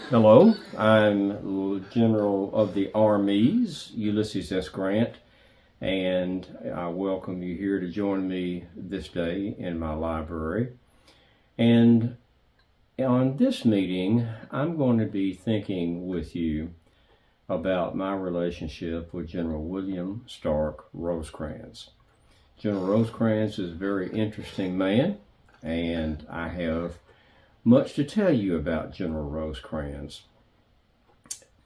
Hello, I'm General of the Armies, Ulysses S. Grant, and I welcome you here to join me this day in my library. And on this meeting, I'm going to be thinking with you about my relationship with General William Starke Rosecrans. General Rosecrans is a very interesting man, and I have much to tell you about General Rosecrans.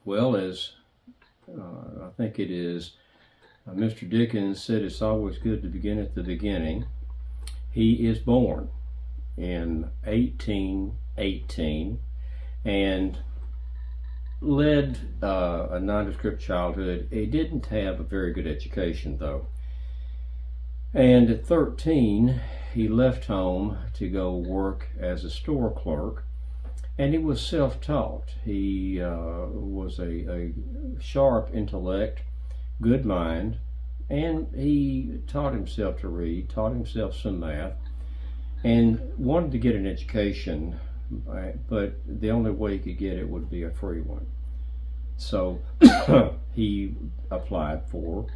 Well, as I think it is, Mr. Dickens said it's always good to begin at the beginning. He is born in 1818 and led a nondescript childhood. He didn't have a very good education, though. And at 13, he left home to go work as a store clerk, and he was self-taught. He was a sharp intellect, good mind, and he taught himself to read, taught himself some math, and wanted to get an education, but the only way he could get it would be a free one. So he applied for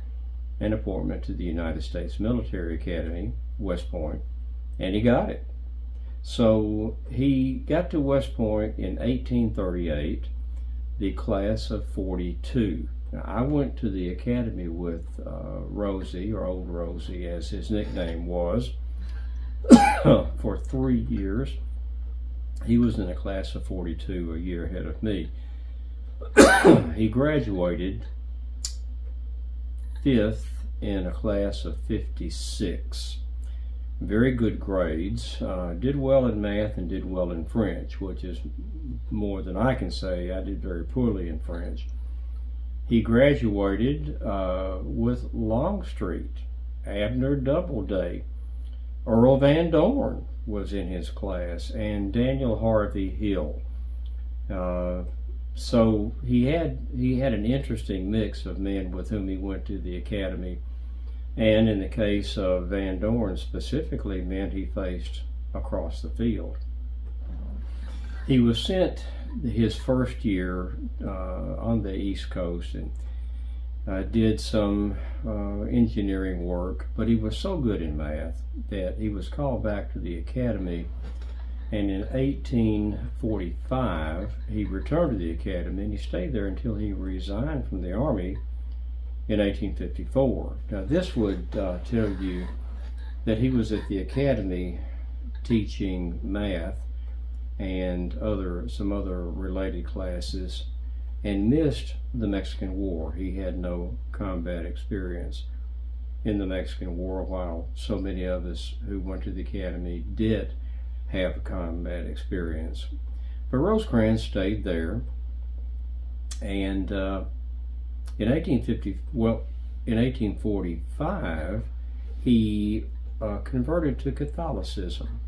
an appointment to the United States Military Academy, West Point, and he got it. So he got to West Point in 1838, the class of 42. Now, I went to the academy with Rosie, or Old Rosie as his nickname was, for 3 years. He was in a class of 42, a year ahead of me. He graduated 5th in a class of 56. Very good grades, did well in math and did well in French, which is more than I can say. I did very poorly in French. He graduated with Longstreet, Abner Doubleday, Earl Van Dorn was in his class, and Daniel Harvey Hill. So he had an interesting mix of men with whom he went to the academy, and in the case of Van Dorn specifically, men he faced across the field. He was sent his first year on the East Coast and did some engineering work, but he was so good in math that he was called back to the academy. And in 1845, he returned to the academy, and he stayed there until he resigned from the Army in 1854. Now, this would tell you that he was at the academy teaching math and some other related classes and missed the Mexican War. He had no combat experience in the Mexican War, while so many of us who went to the academy did have a combat experience. But Rosecrans stayed there, and in 1845, he converted to Catholicism.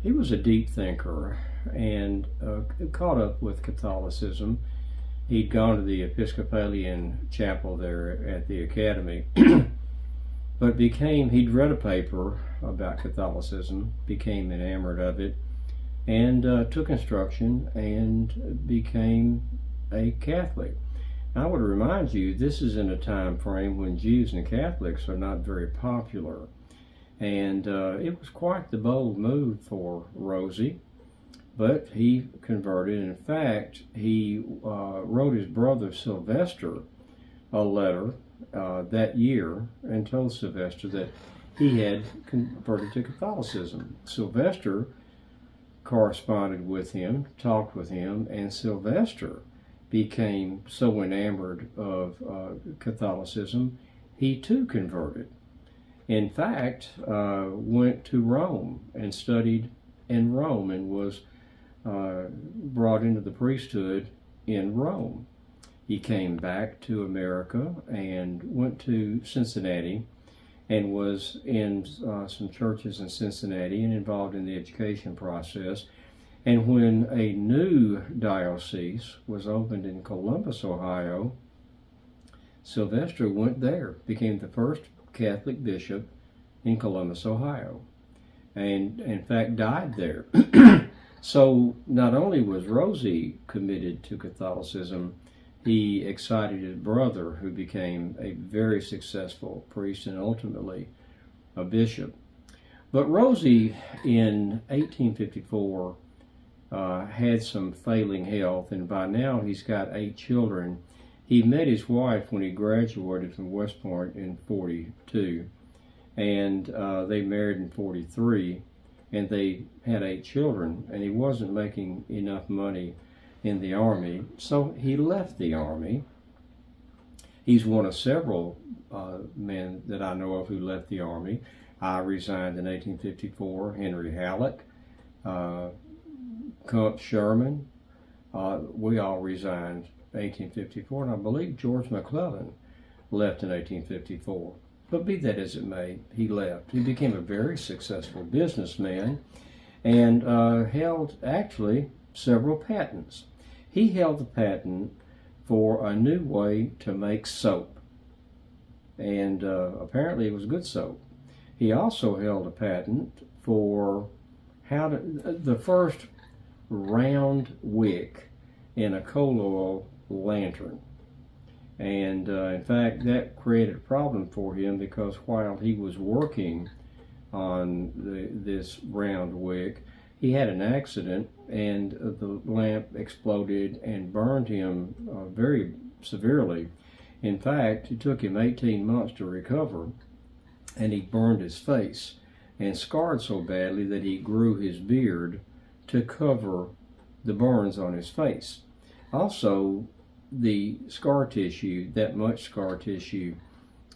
He was a deep thinker and caught up with Catholicism. He'd gone to the Episcopalian chapel there at the academy, but he'd read a paper about Catholicism, became enamored of it, and took instruction and became a Catholic. I would remind you, this is in a time frame when Jews and Catholics are not very popular, and it was quite the bold move for Rosie, but he converted. In fact, he wrote his brother Sylvester a letter that year and told Sylvester that he had converted to Catholicism. Sylvester corresponded with him, talked with him, and Sylvester became so enamored of Catholicism, he too converted. In fact, went to Rome and studied in Rome and was brought into the priesthood in Rome. He came back to America and went to Cincinnati and was in some churches in Cincinnati and involved in the education process. And when a new diocese was opened in Columbus, Ohio, Sylvester went there, became the first Catholic bishop in Columbus, Ohio, and in fact died there. So not only was Rosie committed to Catholicism, he excited his brother, who became a very successful priest and ultimately a bishop. But Rosie, in 1854, had some failing health, and by now he's got 8 children. He met his wife when he graduated from West Point in 42, and they married in 43, and they had 8 children, and he wasn't making enough money in the Army, so he left the Army. He's one of several men that I know of who left the Army. I resigned in 1854, Henry Halleck, Cump Sherman, we all resigned in 1854, and I believe George McClellan left in 1854. But be that as it may, he left. He became a very successful businessman and held actually several patents. He held the patent for a new way to make soap, and apparently it was good soap. He also held a patent for the first round wick in a coal oil lantern. And in fact, that created a problem for him, because while he was working on this round wick, he had an accident and the lamp exploded and burned him very severely. In fact, it took him 18 months to recover, and he burned his face and scarred so badly that he grew his beard to cover the burns on his face. Also, the scar tissue, that much scar tissue,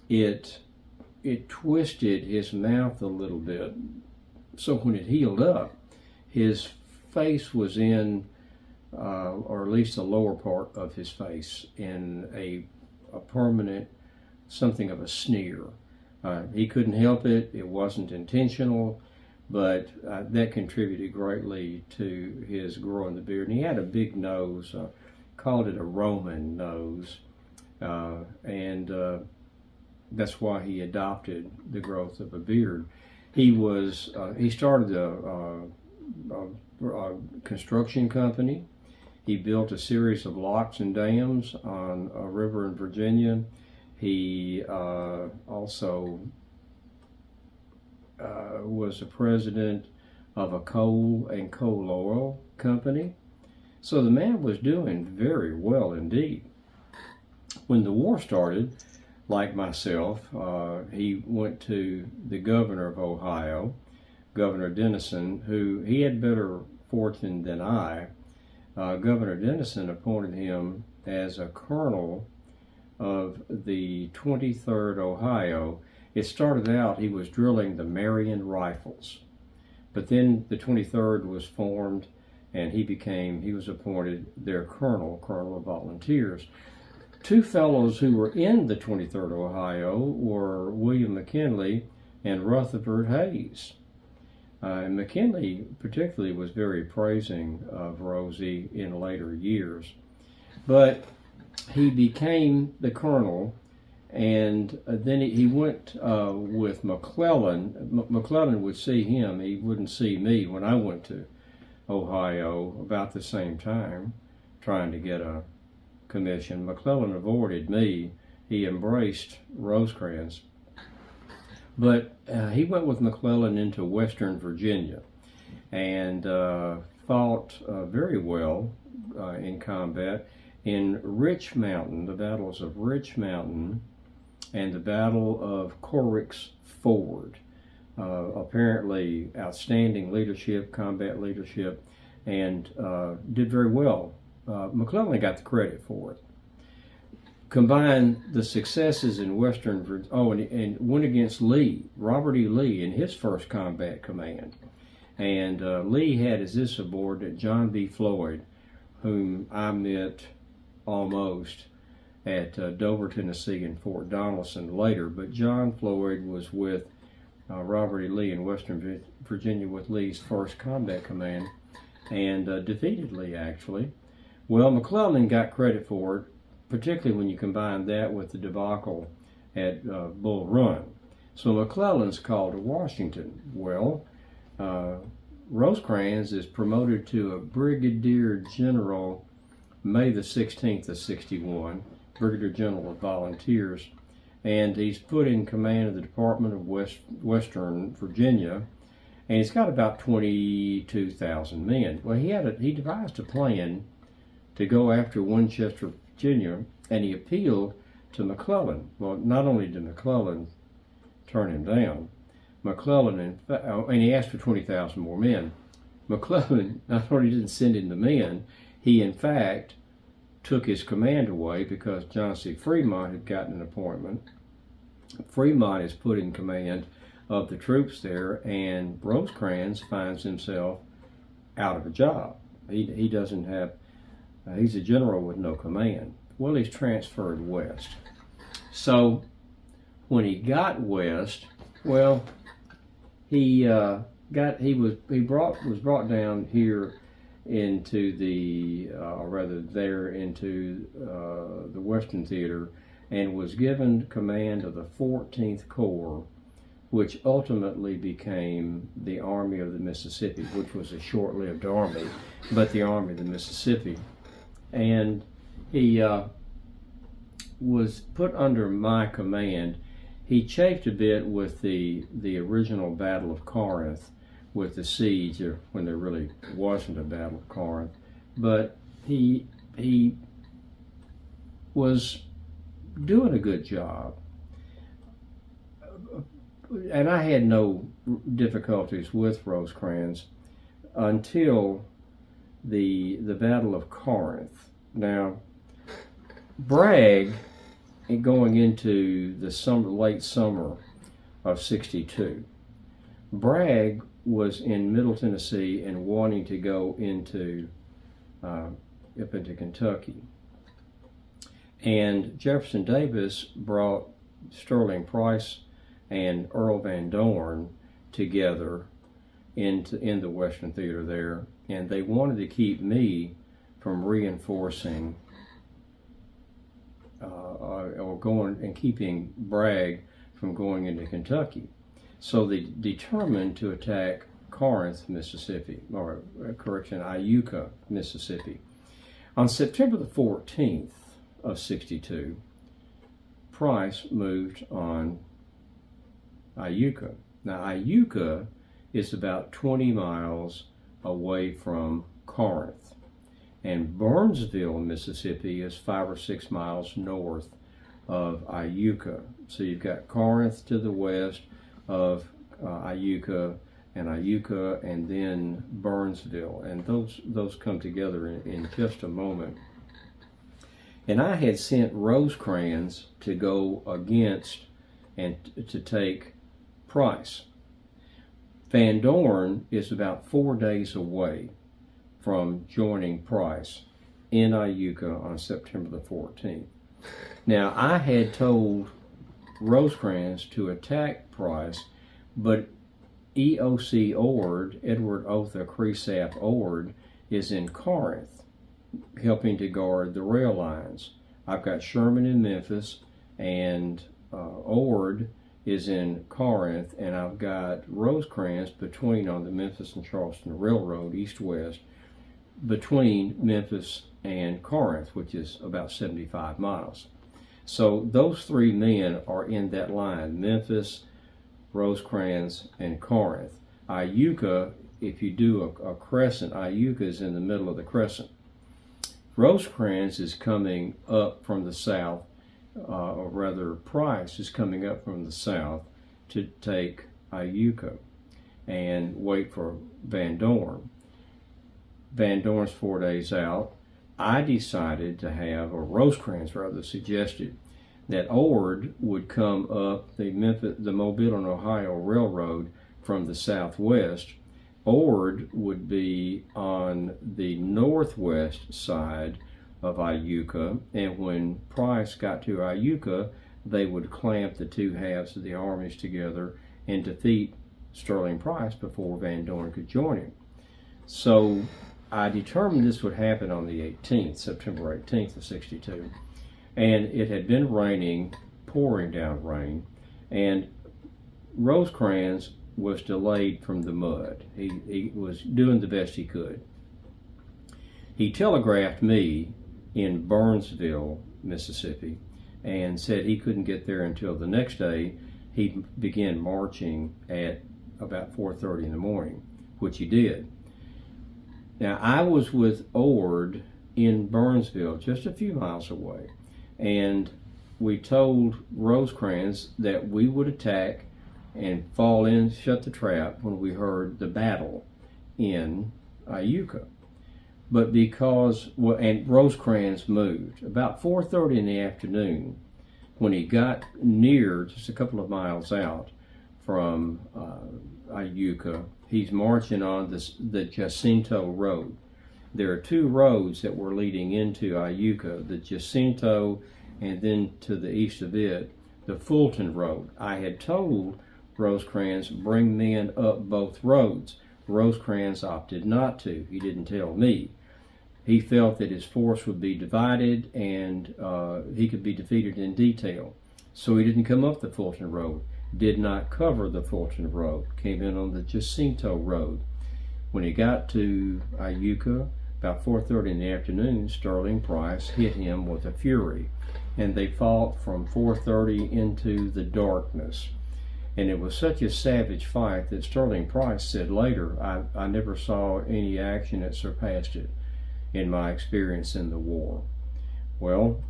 it twisted his mouth a little bit. So when it healed up, his face was in, or at least the lower part of his face, in a permanent, something of a sneer. He couldn't help it. It wasn't intentional, but that contributed greatly to his growing the beard. And he had a big nose, called it a Roman nose, and that's why he adopted the growth of a beard. He started a construction company. He built a series of locks and dams on a river in Virginia. He also was the president of a coal and coal oil company. So the man was doing very well indeed. When the war started, like myself, he went to the governor of Ohio, Governor Dennison, who he had better fortune than I. Governor Dennison appointed him as a colonel of the 23rd Ohio. It started out, he was drilling the Marion Rifles, but then the 23rd was formed, and he was appointed their colonel of volunteers. 2 fellows who were in the 23rd Ohio were William McKinley and Rutherford Hayes. And McKinley particularly was very praising of Rosie in later years. But he became the colonel, and then he went with McClellan. McClellan would see him. He wouldn't see me when I went to Ohio about the same time, trying to get a commission. McClellan avoided me. He embraced Rosecrans. But he went with McClellan into Western Virginia and fought very well in combat in Rich Mountain, the battles of Rich Mountain and the Battle of Corrick's Ford. Apparently outstanding leadership, combat leadership, and did very well. McClellan got the credit for it. Combine the successes in Western Virginia, and went against Lee, Robert E. Lee, in his first combat command. And Lee had as his subordinate John B. Floyd, whom I met almost at Dover, Tennessee, and Fort Donelson later. But John Floyd was with Robert E. Lee in Western Virginia with Lee's first combat command, and defeated Lee, actually. Well, McClellan got credit for it, particularly when you combine that with the debacle at Bull Run. So McClellan's called to Washington. Well, Rosecrans is promoted to a brigadier general May the 16th of 61, brigadier general of volunteers, and he's put in command of the Department of Western Virginia, and he's got about 22,000 men. Well, he devised a plan to go after Winchester, Virginia, and he appealed to McClellan. Well, not only did McClellan turn him down, and he asked for 20,000 more men. McClellan not only didn't send him the men, he in fact took his command away because John C. Fremont had gotten an appointment. Fremont is put in command of the troops there, and Rosecrans finds himself out of a job. He doesn't have, he's a general with no command. Well, he's transferred west. So when he got west, well, he was brought down here into the the Western Theater, and was given command of the 14th Corps, which ultimately became the Army of the Mississippi, which was a short-lived army, but the Army of the Mississippi. And he was put under my command. He chafed a bit with the original Battle of Corinth, with the siege, or when there really wasn't a Battle of Corinth, but he was doing a good job, and I had no difficulties with Rosecrans until the Battle of Corinth. Now, Bragg, going into the late summer of '62, Bragg was in Middle Tennessee and wanting to go up into Kentucky. And Jefferson Davis brought Sterling Price and Earl Van Dorn together in the Western Theater there, and they wanted to keep me from reinforcing or going and keeping Bragg from going into Kentucky. So they determined to attack Corinth, Mississippi, or Iuka, Mississippi. On September the 14th of '62, Price moved on Iuka. Now, Iuka is about 20 miles away from Corinth, and Burnsville, Mississippi is 5 or 6 miles north of Iuka. So you've got Corinth to the west of Iuka, and then Burnsville, and those come together in just a moment. And I had sent Rosecrans to go against and to take Price. Van Dorn is about 4 days away from joining Price in Iuka on September the 14th. Now, I had told Rosecrans to attack Price, but EOC Ord, Edward Otha Cresap Ord, is in Corinth, helping to guard the rail lines. I've got Sherman in Memphis, and Ord is in Corinth, and I've got Rosecrans on the Memphis and Charleston Railroad, east-west, between Memphis and Corinth, which is about 75 miles. So those three men are in that line: Memphis, Rosecrans, and Corinth. Iuka, if you do a crescent, Iuka is in the middle of the crescent. Rosecrans is coming up from the south, or rather Price is coming up from the south to take Iuka and wait for Van Dorn. Van Dorn's 4 days out. I decided to have, or Rosecrans rather, suggested that Ord would come up the Mobile and Ohio Railroad from the southwest. Ord would be on the northwest side of Iuka, and when Price got to Iuka, they would clamp the two halves of the armies together and defeat Sterling Price before Van Dorn could join him. So I determined this would happen on the 18th, September 18th of '62. And it had been raining, pouring down rain, and Rosecrans was delayed from the mud. He was doing the best he could. He telegraphed me in Burnsville, Mississippi, and said he couldn't get there until the next day. He began marching at about 4:30 in the morning, which he did. Now, I was with Ord in Burnsville, just a few miles away, and we told Rosecrans that we would attack and fall in, shut the trap when we heard the battle in Iuka. But because, and Rosecrans moved about 4:30 in the afternoon, when he got near, just a couple of miles out from Iuka, he's marching on the Jacinto Road. There are two roads that were leading into Iuka, the Jacinto, and then to the east of it, the Fulton Road. I had told Rosecrans, bring men up both roads. Rosecrans opted not to. He didn't tell me. He felt that his force would be divided and he could be defeated in detail. So he didn't come up the Fulton Road, did not cover the Fulton Road, came in on the Jacinto Road. When he got to Iuka, about 4:30 in the afternoon, Sterling Price hit him with a fury, and they fought from 4:30 into the darkness. And it was such a savage fight that Sterling Price said later, I never saw any action that surpassed it in my experience in the war. Well,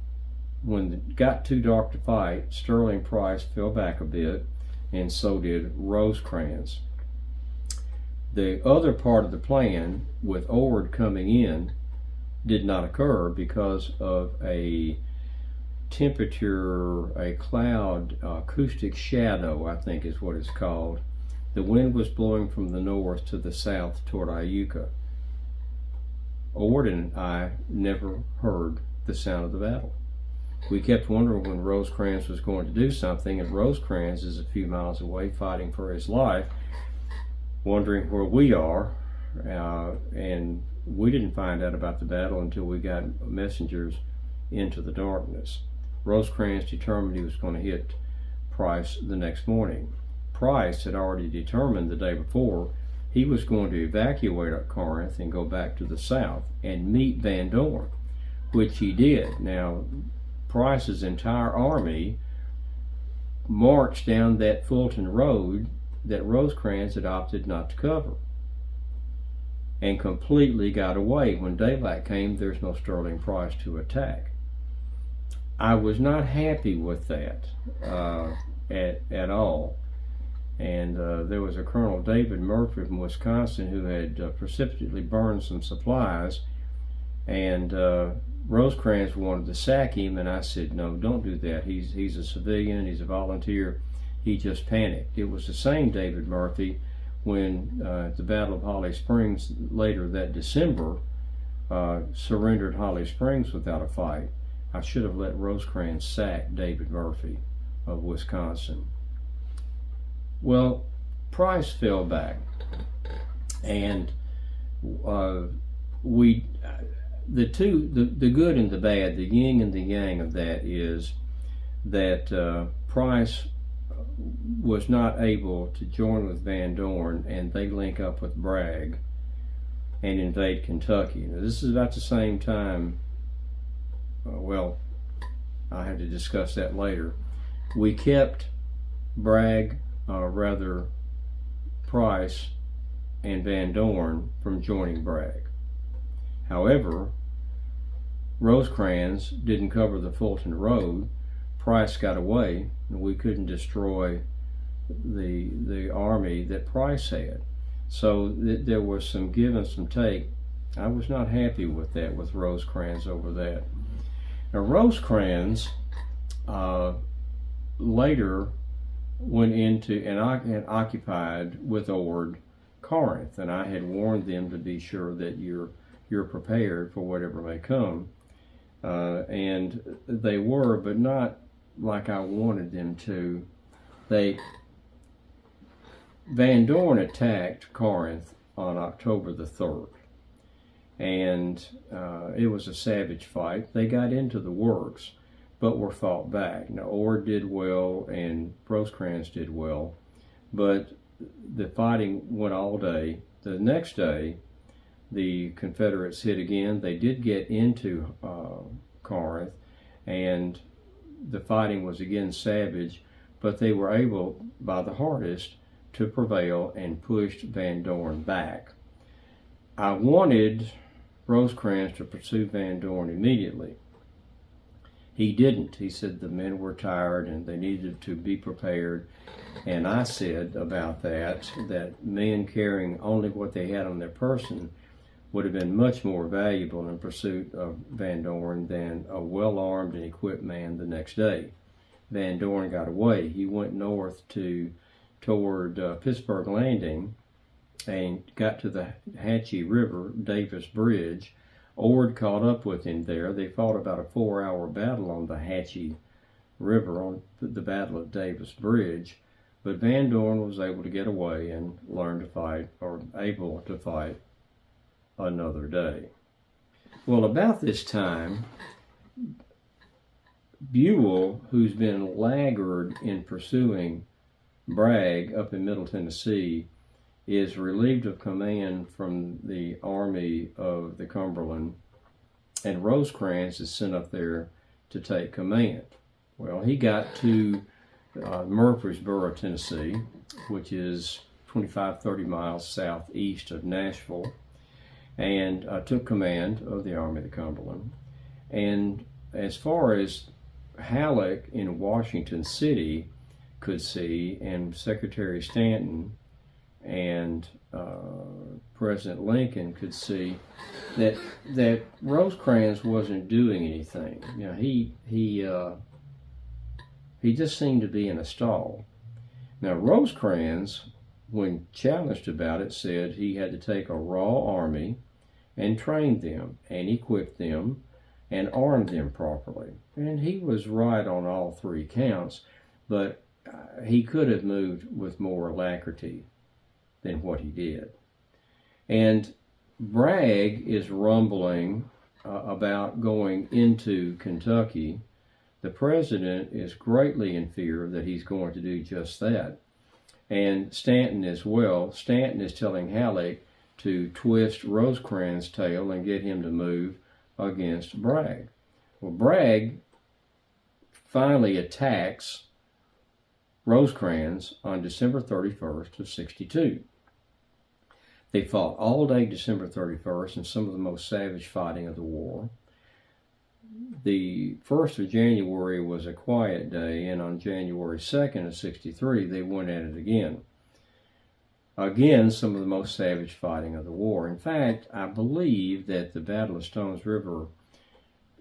when it got too dark to fight, Sterling Price fell back a bit, and so did Rosecrans. The other part of the plan, with Ord coming in, did not occur because of a temperature, a cloud, acoustic shadow, I think is what it's called. The wind was blowing from the north to the south toward Iuka. Ord and I never heard the sound of the battle. We kept wondering when Rosecrans was going to do something, and Rosecrans is a few miles away fighting for his life, wondering where we are, and we didn't find out about the battle until we got messengers into the darkness. Rosecrans determined he was going to hit Price the next morning. Price had already determined the day before he was going to evacuate Corinth and go back to the south and meet Van Dorn, which he did. Now, Price's entire army marched down that Fulton Road that Rosecrans had opted not to cover, and completely got away. When daylight came, there's no Sterling Price to attack. I was not happy with that at all. And there was a Colonel David Murphy from Wisconsin who had precipitately burned some supplies, and Rosecrans wanted to sack him, and I said, no, don't do that. He's a civilian, he's a volunteer. He just panicked. It was the same David Murphy when at the Battle of Holly Springs later that December surrendered Holly Springs without a fight. I should have let Rosecrans sack David Murphy of Wisconsin. Well, Price fell back, and the good and the bad, the yin and the yang of that is that Price was not able to join with Van Dorn, and they link up with Bragg and invade Kentucky. Now, this is about the same time, well, I had to discuss that later. We kept Bragg, Price and Van Dorn from joining Bragg. However, Rosecrans didn't cover the Fulton Road. Price got away, and we couldn't destroy the army that Price had. So there was some give and some take. I was not happy with that, with Rosecrans over that. Now, Rosecrans later went into and occupied with Ord Corinth, and I had warned them to be sure that you're prepared for whatever may come, and they were, but not like I wanted them to. Van Dorn attacked Corinth on October the 3rd, and it was a savage fight. They got into the works, but were fought back. Now, Ord did well and Rosecrans did well, but the fighting went all day. The next day, the Confederates hit again. They did get into Corinth, and the fighting was again savage, but they were able, by the hardest, to prevail and pushed Van Dorn back. I wanted Rosecrans to pursue Van Dorn immediately. He didn't. He said the men were tired and they needed to be prepared. And I said about that men carrying only what they had on their person would have been much more valuable in pursuit of Van Dorn than a well-armed and equipped man the next day. Van Dorn got away. He went north toward Pittsburgh Landing and got to the Hatchie River, Davis Bridge. Ord caught up with him there. They fought about a 4-hour battle on the Hatchie River, on the Battle of Davis Bridge. But Van Dorn was able to get away and learn to fight, or able to fight, another day. Well, about this time, Buell, who's been laggard in pursuing Bragg up in Middle Tennessee, is relieved of command from the Army of the Cumberland, and Rosecrans is sent up there to take command. Well, he got to Murfreesboro, Tennessee, which is 25-30 miles southeast of Nashville, and took command of the Army of the Cumberland. And as far as Halleck in Washington City could see, and Secretary Stanton and President Lincoln could see, that Rosecrans wasn't doing anything. You know, he just seemed to be in a stall. Now, Rosecrans, when challenged about it, said he had to take a raw army and train them and equip them and arm them properly. And he was right on all three counts, but he could have moved with more alacrity than what he did. And Bragg is rumbling about going into Kentucky. The president is greatly in fear that he's going to do just that. And Stanton as well. Stanton is telling Halleck to twist Rosecrans' tail and get him to move against Bragg. Well, Bragg finally attacks Rosecrans on December 31st of 62. They fought all day December 31st in some of the most savage fighting of the war. The 1st of January was a quiet day, and on January 2nd of 63, they went at it again. Again, some of the most savage fighting of the war. In fact, I believe that the Battle of Stones River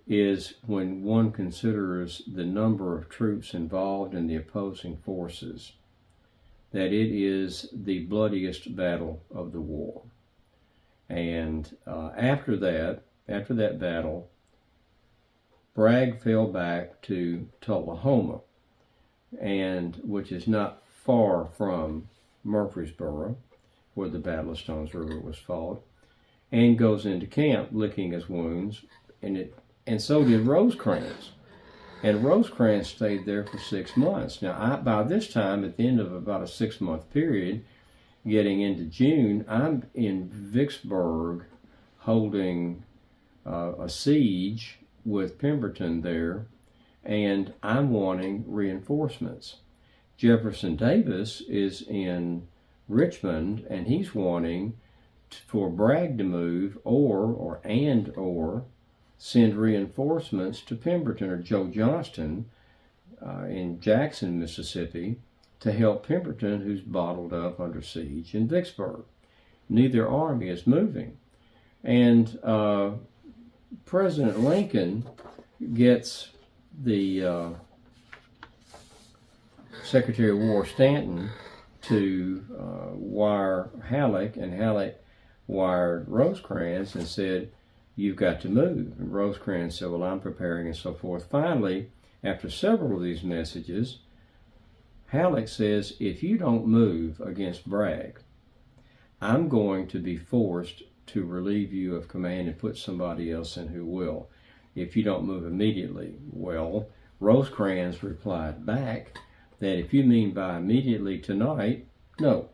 is, when one considers the number of troops involved in the opposing forces, that it is the bloodiest battle of the war. And after that battle, Bragg fell back to Tullahoma, and which is not far from Murfreesboro, where the Battle of Stones River was fought, and goes into camp licking his wounds, and so did Rosecrans. And Rosecrans stayed there for 6 months. Now, by this time, at the end of about a 6-month period, getting into June, I'm in Vicksburg holding a siege with Pemberton there, and I'm wanting reinforcements. Jefferson Davis is in Richmond, and he's wanting for Bragg to move or send reinforcements to Pemberton or Joe Johnston in Jackson, Mississippi, to help Pemberton, who's bottled up under siege in Vicksburg. Neither army is moving. And President Lincoln gets the Secretary of War Stanton to wire Halleck, and Halleck wired Rosecrans and said, "You've got to move." And Rosecrans said, "Well, I'm preparing," and so forth. Finally, after several of these messages, Halleck says, "If you don't move against Bragg, I'm going to be forced to relieve you of command and put somebody else in who will, if you don't move immediately." Well, Rosecrans replied back that if you mean by immediately tonight, no,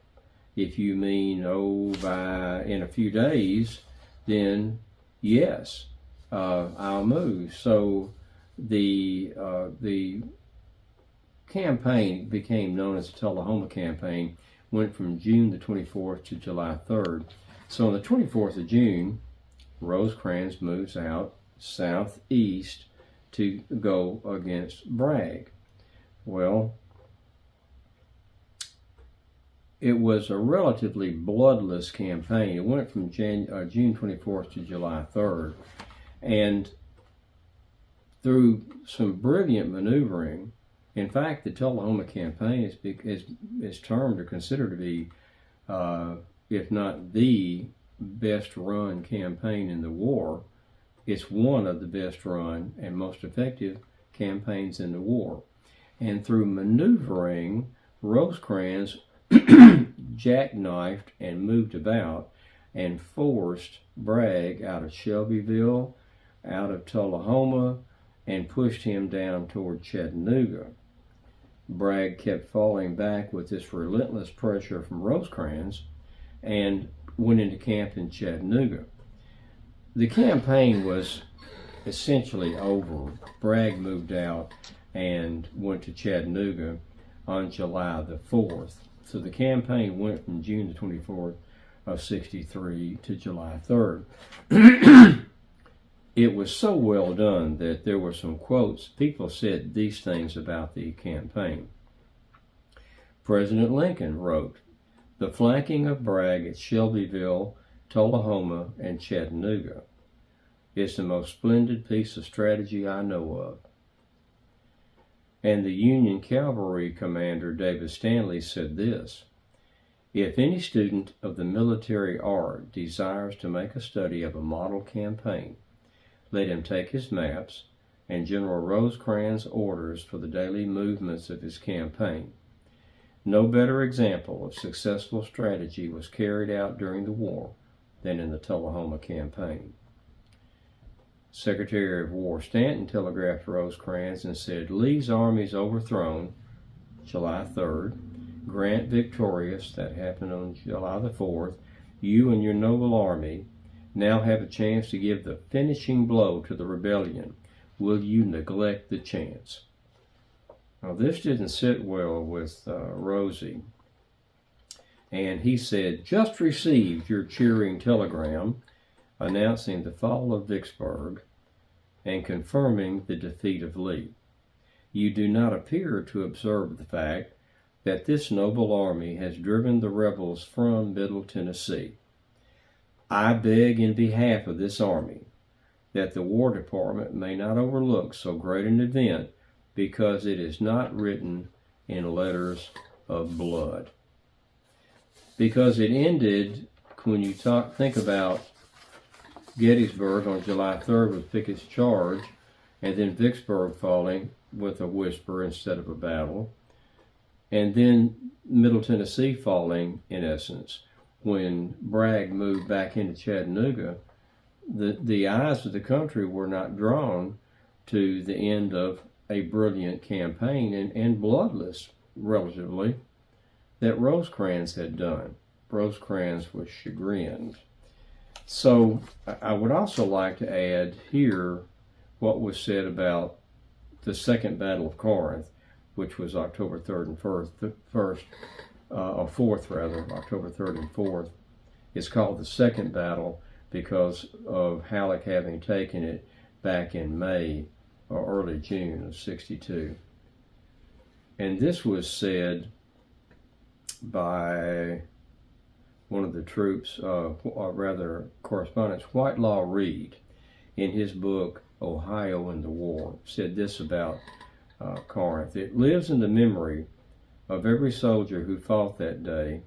If you mean, in a few days, then yes, I'll move. So the campaign became known as the Tullahoma Campaign, went from June the 24th to July 3rd. So on the 24th of June, Rosecrans moves out southeast to go against Bragg. Well, it was a relatively bloodless campaign. It went from June 24th to July 3rd. And through some brilliant maneuvering, in fact, the Tullahoma Campaign is termed or considered to be, if not the best run campaign in the war. It's one of the best run and most effective campaigns in the war. And through maneuvering, Rosecrans jackknifed and moved about and forced Bragg out of Shelbyville, out of Tullahoma, and pushed him down toward Chattanooga. Bragg kept falling back with this relentless pressure from Rosecrans and went into camp in Chattanooga. The campaign was essentially over. Bragg moved out and went to Chattanooga on July the 4th. So the campaign went from June the 24th of 63 to July 3rd. It was so well done that there were some quotes. People said these things about the campaign. President Lincoln wrote, "The flanking of Bragg at Shelbyville, Tullahoma, and Chattanooga is the most splendid piece of strategy I know of." And the Union Cavalry Commander David Stanley said this, "If any student of the military art desires to make a study of a model campaign, let him take his maps and General Rosecrans' orders for the daily movements of his campaign. No better example of successful strategy was carried out during the war than in the Tullahoma Campaign." Secretary of War Stanton telegraphed Rosecrans and said, "Lee's army is overthrown, July 3rd, Grant victorious, that happened on July the 4th. You and your noble army now have a chance to give the finishing blow to the rebellion. Will you neglect the chance?" Now, this didn't sit well with Rosie. And he said, "Just received your cheering telegram announcing the fall of Vicksburg and confirming the defeat of Lee. You do not appear to observe the fact that this noble army has driven the rebels from Middle Tennessee. I beg in behalf of this army that the War Department may not overlook so great an event because it is not written in letters of blood." Because it ended, when you think about Gettysburg on July 3rd with Pickett's charge, and then Vicksburg falling with a whisper instead of a battle, and then Middle Tennessee falling, in essence, when Bragg moved back into Chattanooga, the eyes of the country were not drawn to the end of a brilliant campaign and bloodless, relatively, that Rosecrans had done. Rosecrans was chagrined. So I would also like to add here what was said about the Second Battle of Corinth, which was October 3rd and 4th, October 3rd and 4th. It's called the Second Battle because of Halleck having taken it back in May or early June of 62. And this was said by one of the troops, or rather correspondents, Whitelaw Reid, in his book Ohio and the War, said this about Corinth: "It lives in the memory of every soldier who fought that day,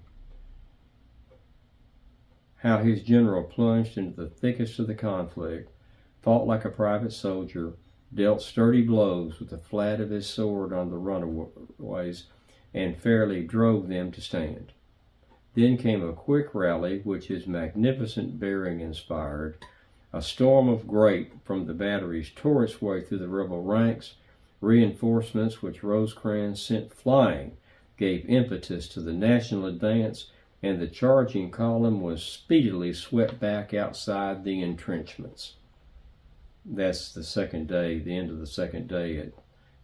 how his general plunged into the thickest of the conflict, fought like a private soldier, dealt sturdy blows with the flat of his sword on the runaways, and fairly drove them to stand. Then came a quick rally, which his magnificent bearing inspired. A storm of grape from the batteries tore its way through the rebel ranks. Reinforcements which Rosecrans sent flying gave impetus to the national advance, and the charging column was speedily swept back outside the entrenchments. That's the second day, the end of the second day at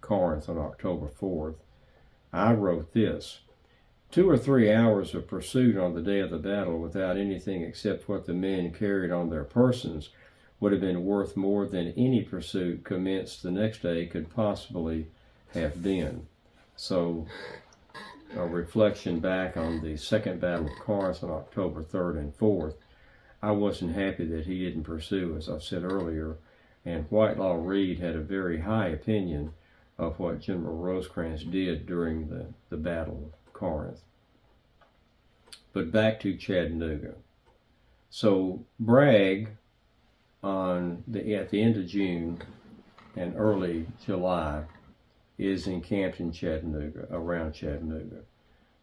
Corinth on October 4th. I wrote this: 2 or 3 hours of pursuit on the day of the battle without anything except what the men carried on their persons would have been worth more than any pursuit commenced the next day could possibly have been. So, a reflection back on the Second Battle of Corinth on October 3rd and 4th, I wasn't happy that he didn't pursue, as I said earlier, and Whitelaw Reid had a very high opinion of what General Rosecrans did during the Battle of Corinth. But back to Chattanooga. So Bragg, at the end of June and early July, is encamped in Chattanooga, around Chattanooga.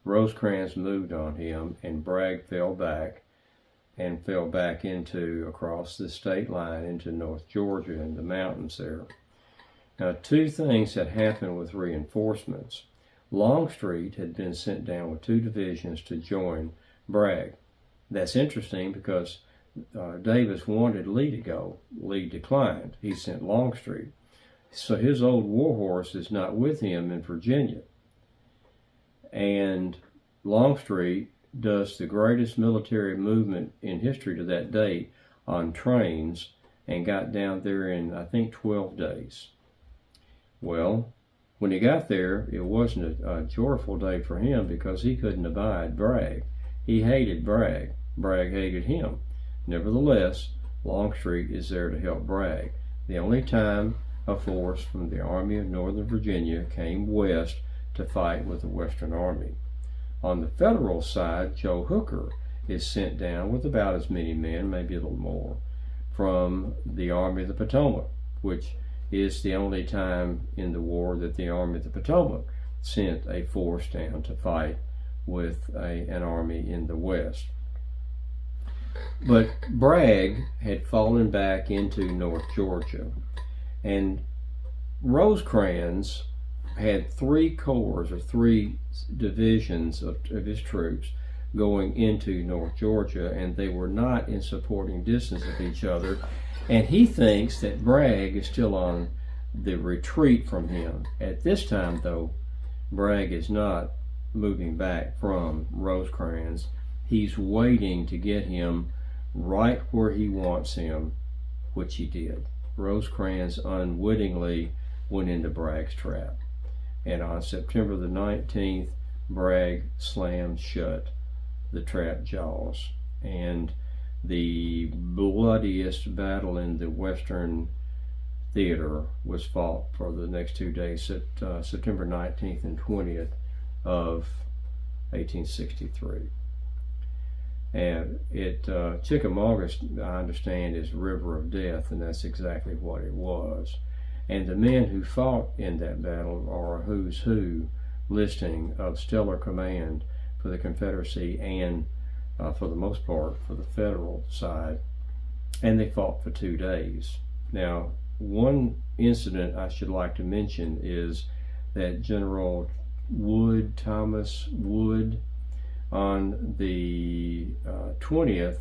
Rosecrans moved on him, and Bragg fell back across the state line into North Georgia and the mountains there. Now, 2 things had happened with reinforcements. Longstreet had been sent down with 2 divisions to join Bragg. That's interesting because Davis wanted Lee to go. Lee declined. He sent Longstreet. So his old warhorse is not with him in Virginia. And Longstreet does the greatest military movement in history to that date on trains and got down there in, I think, 12 days. Well, when he got there, it wasn't a joyful day for him because he couldn't abide Bragg. He hated Bragg. Bragg hated him. Nevertheless, Longstreet is there to help Bragg. The only time a force from the Army of Northern Virginia came west to fight with the Western Army. On the Federal side, Joe Hooker is sent down with about as many men, maybe a little more, from the Army of the Potomac, which is the only time in the war that the Army of the Potomac sent a force down to fight with an army in the West. But Bragg had fallen back into North Georgia, and Rosecrans had 3 corps or 3 divisions of his troops going into North Georgia, and they were not in supporting distance of each other. And he thinks that Bragg is still on the retreat from him. At this time, though, Bragg is not moving back from Rosecrans. He's waiting to get him right where he wants him, which he did. Rosecrans unwittingly went into Bragg's trap. And on September the 19th, Bragg slammed shut the trap jaws. And the bloodiest battle in the Western theater was fought for the next 2 days, September 19th and 20th of 1863. And Chickamauga, I understand, is River of Death, and that's exactly what it was. And the men who fought in that battle are a who's who listing of stellar command for the Confederacy and, for the most part, for the Federal side. And they fought for 2 days. Now, one incident I should like to mention is that General Thomas Wood, on the 20th,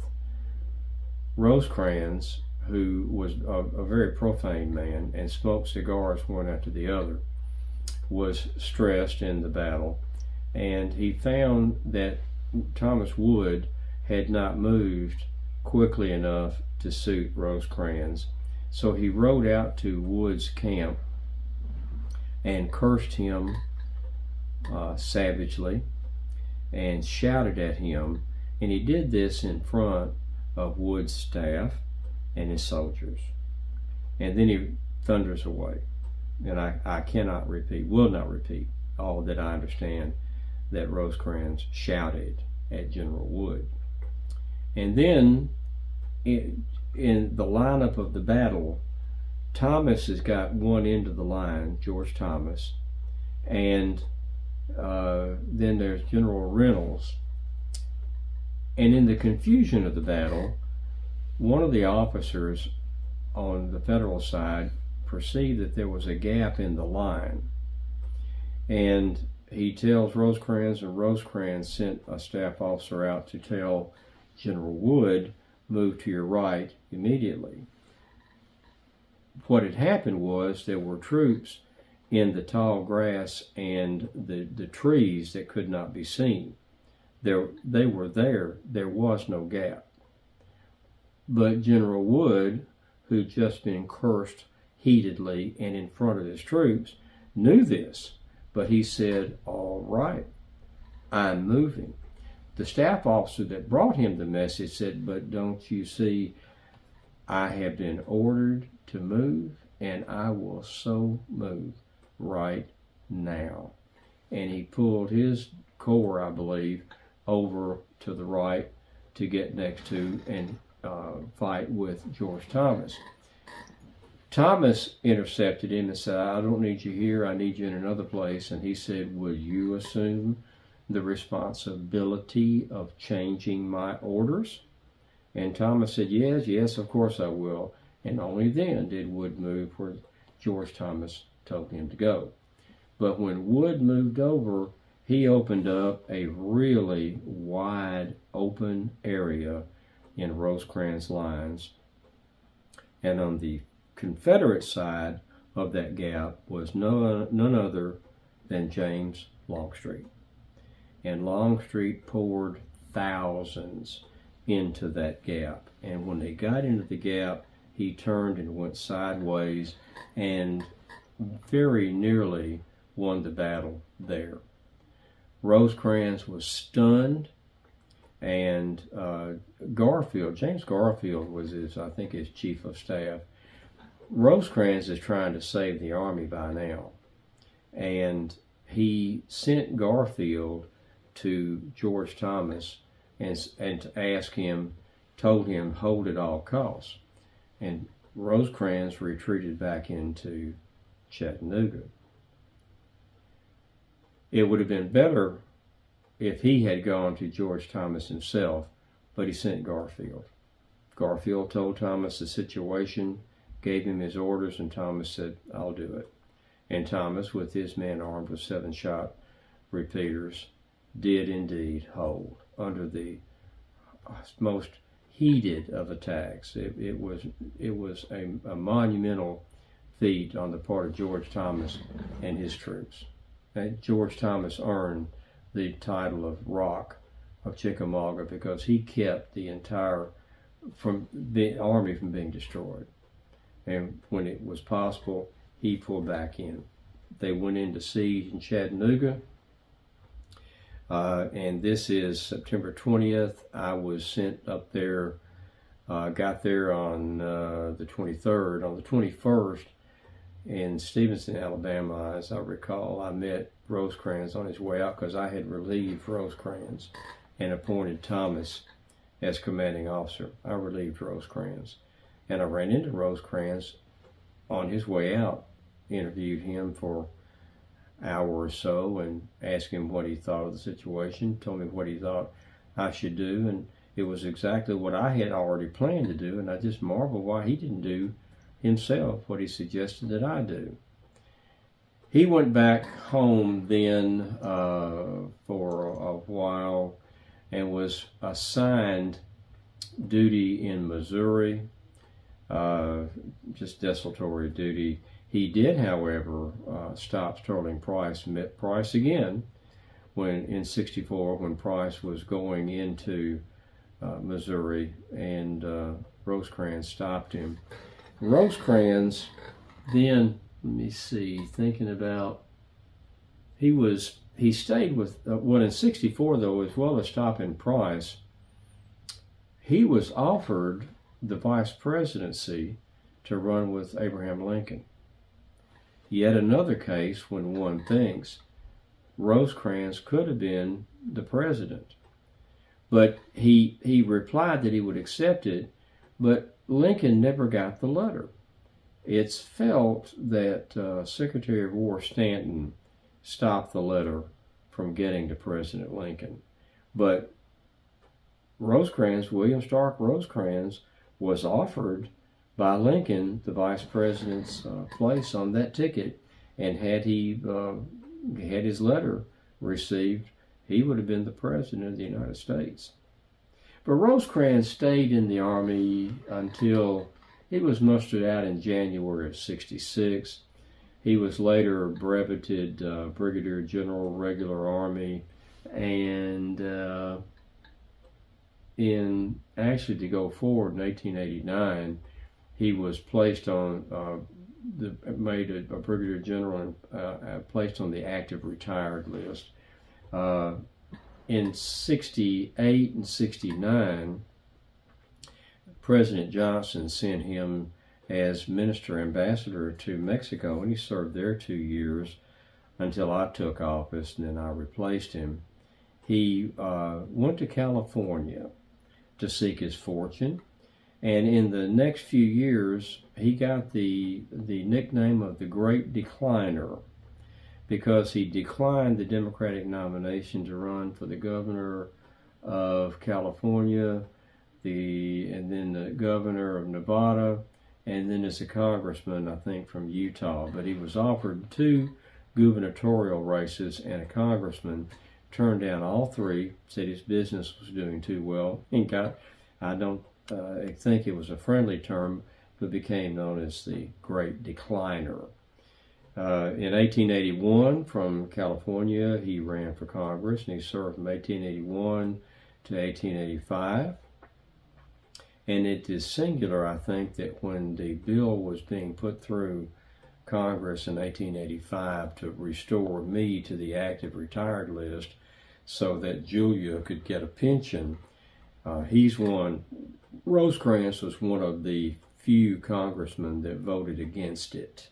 Rosecrans, who was a very profane man and smoked cigars one after the other, was stressed in the battle, and he found that Thomas Wood had not moved quickly enough to suit Rosecrans. So he rode out to Wood's camp and cursed him savagely and shouted at him, and he did this in front of Wood's staff and his soldiers. And then he thunders away. And I will not repeat all that I understand that Rosecrans shouted at General Wood. And then in the lineup of the battle, Thomas has got one end of the line, George Thomas, and then there's General Reynolds. And in the confusion of the battle, one of the officers on the Federal side perceived that there was a gap in the line. And he tells Rosecrans, and Rosecrans sent a staff officer out to tell General Wood, move to your right immediately. What had happened was there were troops in the tall grass and the trees that could not be seen. They were there. There was no gap. But General Wood, who'd just been cursed heatedly and in front of his troops, knew this. But he said, all right, I'm moving. The staff officer that brought him the message said, but don't you see, I have been ordered to move, and I will so move right now. And he pulled his corps, I believe, over to the right to get next to and fight with George Thomas. Thomas intercepted him and said, I don't need you here, I need you in another place. And he said, will you assume the responsibility of changing my orders? And Thomas said, yes, of course I will. And only then did Wood move where George Thomas told him to go. But when Wood moved over, he opened up a really wide open area in Rosecrans' lines. And on the Confederate side of that gap was none other than James Longstreet. And Longstreet poured thousands into that gap. And when they got into the gap, he turned and went sideways and very nearly won the battle there. Rosecrans was stunned, and James Garfield was I think his chief of staff. Rosecrans is trying to save the army by now, and he sent Garfield to George Thomas and to ask him, told him, hold at all costs. And Rosecrans retreated back into Chattanooga. It would have been better if he had gone to George Thomas himself, but he sent Garfield. Garfield told Thomas the situation, gave him his orders, and Thomas said, I'll do it. And Thomas, with his men armed with 7-shot repeaters, did indeed hold under the most heated of attacks. It was a monumental feat on the part of George Thomas and his troops. And George Thomas earned the title of Rock of Chickamauga because he kept the entire army from being destroyed. And when it was possible, he pulled back in. They went into siege in Chattanooga, and this is September 20th. I was sent up there, got there on the 23rd. On the 21st, in Stevenson, Alabama, as I recall, I met Rosecrans on his way out because I had relieved Rosecrans and appointed Thomas as commanding officer. I relieved Rosecrans. And I ran into Rosecrans on his way out, interviewed him for an hour or so and asked him what he thought of the situation, told me what he thought I should do, and it was exactly what I had already planned to do, and I just marveled why he didn't do himself what he suggested that I do. He went back home then for a while and was assigned duty in Missouri, just desultory duty. He did, however, stop Sterling Price, met Price again in '64 when Price was going into Missouri, and Rosecrans stopped him. Rosecrans then, let me see, thinking about, he stayed with, in '64 though, as well as stopping Price, he was offered the vice presidency to run with Abraham Lincoln. Yet another case when one thinks Rosecrans could have been the president. But he replied that he would accept it, but Lincoln never got the letter. It's felt that Secretary of War Stanton stopped the letter from getting to President Lincoln. But Rosecrans, William Starke Rosecrans, was offered by Lincoln the vice president's place on that ticket, and had he had his letter, received, he would have been the President of the United States. But Rosecrans stayed in the Army until he was mustered out in January of '66. He was later breveted Brigadier General, Regular Army, and to go forward in 1889, he was placed on made a Brigadier General and placed on the active retired list. In '68 and '69, President Johnson sent him as minister ambassador to Mexico, and he served there 2 years until I took office, and then I replaced him. He went to California to seek his fortune, and in the next few years, he got the nickname of the Great Decliner, because he declined the Democratic nomination to run for the governor of California, and then the governor of Nevada, and then as a congressman, I think, from Utah. But he was offered 2 gubernatorial races and a congressman, turned down all 3, said his business was doing too well, and I don't think it was a friendly term, but became known as the Great Decliner. In 1881, from California, he ran for Congress, and he served from 1881 to 1885. And it is singular, I think, that when the bill was being put through Congress in 1885 to restore me to the active retired list so that Julia could get a pension, Rosecrans was one of the few congressmen that voted against it.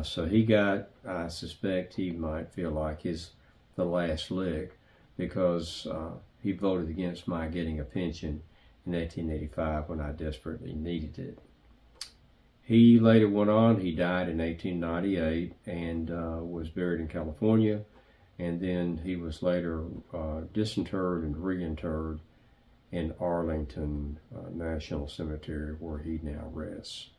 So he got, I suspect he might feel like the last lick, because he voted against my getting a pension in 1885 when I desperately needed it. He later went on, he died in 1898 and was buried in California, and then he was later disinterred and reinterred in Arlington National Cemetery, where he now rests.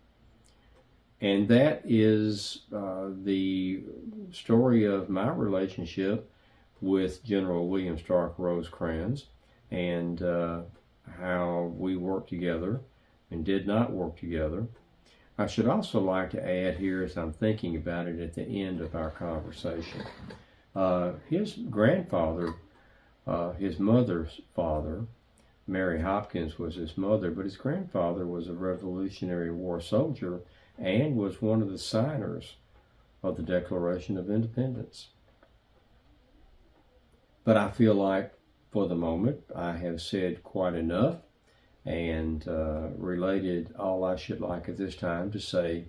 And that is the story of my relationship with General William Starke Rosecrans, and how we worked together and did not work together. I should also like to add here, as I'm thinking about it at the end of our conversation, his grandfather, his mother's father, Mary Hopkins was his mother, but his grandfather was a Revolutionary War soldier and was one of the signers of the Declaration of Independence. But I feel like, for the moment, I have said quite enough and related all I should like at this time to say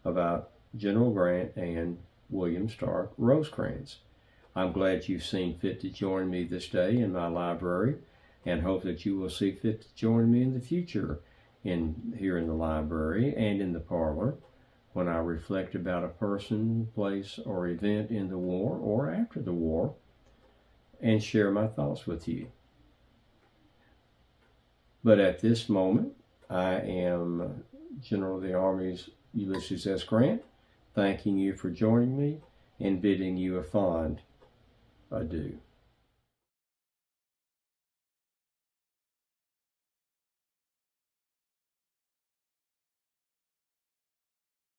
about General Grant and William Starke Rosecrans. I'm glad you've seen fit to join me this day in my library, and hope that you will see fit to join me in the future here in the library and in the parlor when I reflect about a person, place, or event in the war or after the war, and share my thoughts with you. But at this moment, I am General of the Army's Ulysses S. Grant, thanking you for joining me and bidding you a fond adieu.